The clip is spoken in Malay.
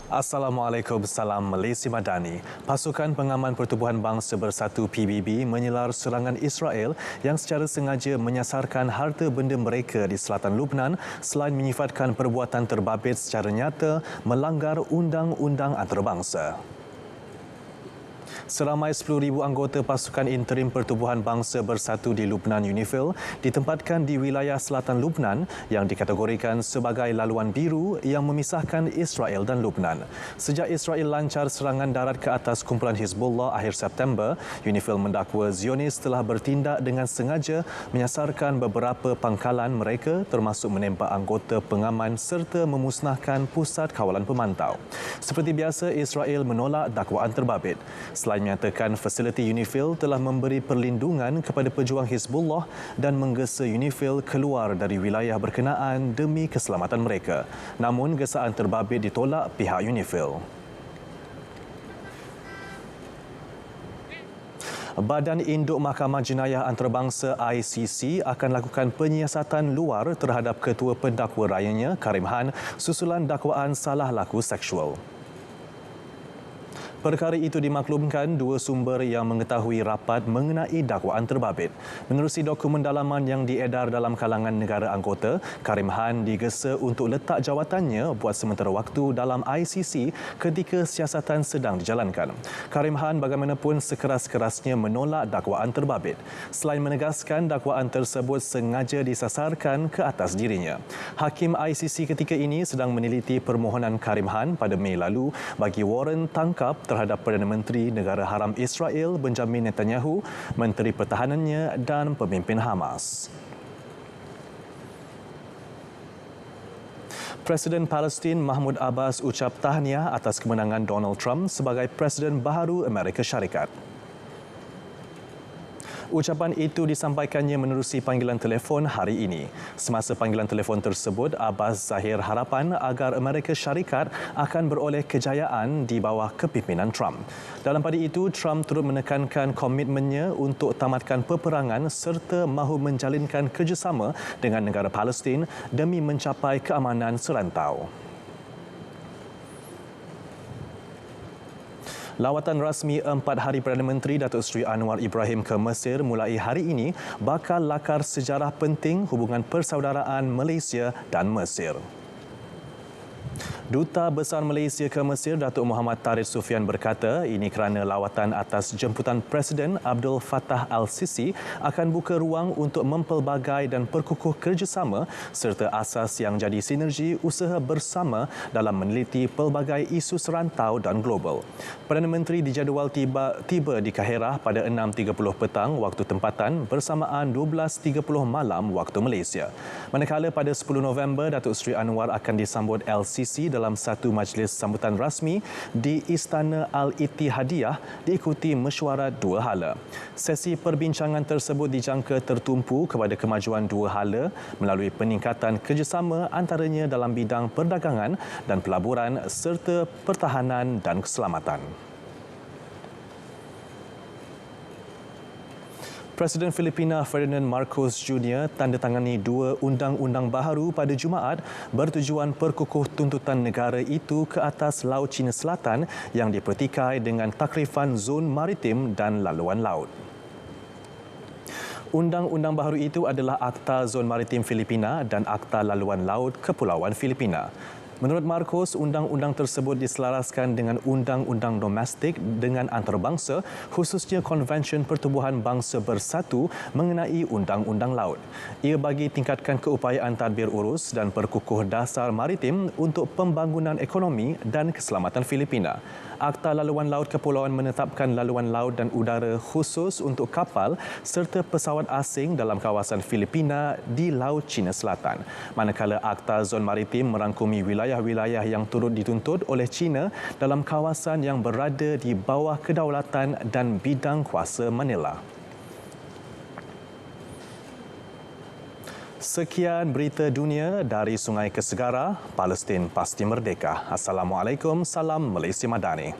Assalamualaikum, salam Malaysia Madani. Pasukan Pengaman Pertubuhan Bangsa Bersatu PBB menyelar serangan Israel yang secara sengaja menyasarkan harta benda mereka di selatan Lubnan selain menyifatkan perbuatan terbabit secara nyata melanggar undang-undang antarabangsa. Seramai 10,000 anggota pasukan interim Pertubuhan Bangsa Bersatu di Lubnan UNIFIL ditempatkan di wilayah selatan Lubnan yang dikategorikan sebagai laluan biru yang memisahkan Israel dan Lubnan. Sejak Israel lancar serangan darat ke atas kumpulan Hizbullah akhir September, UNIFIL mendakwa Zionis telah bertindak dengan sengaja menyasarkan beberapa pangkalan mereka termasuk menembak anggota pengaman serta memusnahkan pusat kawalan pemantau. Seperti biasa, Israel menolak dakwaan terbabit. Selain menyatakan fasiliti UNIFIL telah memberi perlindungan kepada pejuang Hizbullah dan menggesa UNIFIL keluar dari wilayah berkenaan demi keselamatan mereka. Namun, gesaan terbabit ditolak pihak UNIFIL. Badan Induk Mahkamah Jenayah Antarabangsa ICC akan lakukan penyiasatan luar terhadap ketua pendakwa rayanya Karim Khan susulan dakwaan salah laku seksual. Perkara itu dimaklumkan dua sumber yang mengetahui rapat mengenai dakwaan terbabit. Menerusi dokumen dalaman yang diedar dalam kalangan negara anggota, Karim Khan digesa untuk letak jawatannya buat sementara waktu dalam ICC ketika siasatan sedang dijalankan. Karim Khan bagaimanapun sekeras-kerasnya menolak dakwaan terbabit. Selain menegaskan dakwaan tersebut sengaja disasarkan ke atas dirinya. Hakim ICC ketika ini sedang meneliti permohonan Karim Khan pada Mei lalu bagi waran tangkap terhadap Perdana Menteri Negara Haram Israel Benjamin Netanyahu, Menteri Pertahanannya dan pemimpin Hamas. Presiden Palestin Mahmud Abbas ucap tahniah atas kemenangan Donald Trump sebagai Presiden baharu Amerika Syarikat. Ucapan itu disampaikannya menerusi panggilan telefon hari ini. Semasa panggilan telefon tersebut, Abbas zahir harapan agar Amerika Syarikat akan beroleh kejayaan di bawah kepimpinan Trump. Dalam pada itu, Trump turut menekankan komitmennya untuk tamatkan peperangan serta mahu menjalinkan kerjasama dengan negara Palestin demi mencapai keamanan serantau. Lawatan rasmi 4 hari Perdana Menteri Datuk Seri Anwar Ibrahim ke Mesir mulai hari ini bakal lakar sejarah penting hubungan persaudaraan Malaysia dan Mesir. Duta Besar Malaysia ke Mesir, Datuk Muhammad Tarikh Sufian berkata ini kerana lawatan atas jemputan Presiden Abdul Fattah Al-Sisi akan buka ruang untuk mempelbagai dan perkukuh kerjasama serta asas yang jadi sinergi usaha bersama dalam meneliti pelbagai isu serantau dan global. Perdana Menteri dijadual tiba di Kaherah pada 6.30 petang waktu tempatan bersamaan 12.30 malam waktu Malaysia. Manakala pada 10 November, Datuk Seri Anwar akan disambut LCC dalam satu majlis sambutan rasmi di Istana Al-Ittihadiyah diikuti mesyuarat dua hala. Sesi perbincangan tersebut dijangka tertumpu kepada kemajuan dua hala melalui peningkatan kerjasama antaranya dalam bidang perdagangan dan pelaburan serta pertahanan dan keselamatan. Presiden Filipina Ferdinand Marcos Jr. tandatangani dua undang-undang baharu pada Jumaat bertujuan perkukuh tuntutan negara itu ke atas Laut Cina Selatan yang dipertikai dengan takrifan zon maritim dan laluan laut. Undang-undang baharu itu adalah Akta Zon Maritim Filipina dan Akta Laluan Laut Kepulauan Filipina. Menurut Marcos, undang-undang tersebut diselaraskan dengan undang-undang domestik dengan antarabangsa, khususnya Konvensyen Pertubuhan Bangsa Bersatu mengenai undang-undang laut. Ia bagi tingkatkan keupayaan tadbir urus dan perkukuh dasar maritim untuk pembangunan ekonomi dan keselamatan Filipina. Akta Laluan Laut Kepulauan menetapkan laluan laut dan udara khusus untuk kapal serta pesawat asing dalam kawasan Filipina di Laut Cina Selatan. Manakala Akta Zon Maritim merangkumi wilayah-wilayah yang turut dituntut oleh China dalam kawasan yang berada di bawah kedaulatan dan bidang kuasa Manila. Sekian berita dunia dari Sungai ke Segara, Palestin pasti merdeka. Assalamualaikum, salam Malaysia Madani.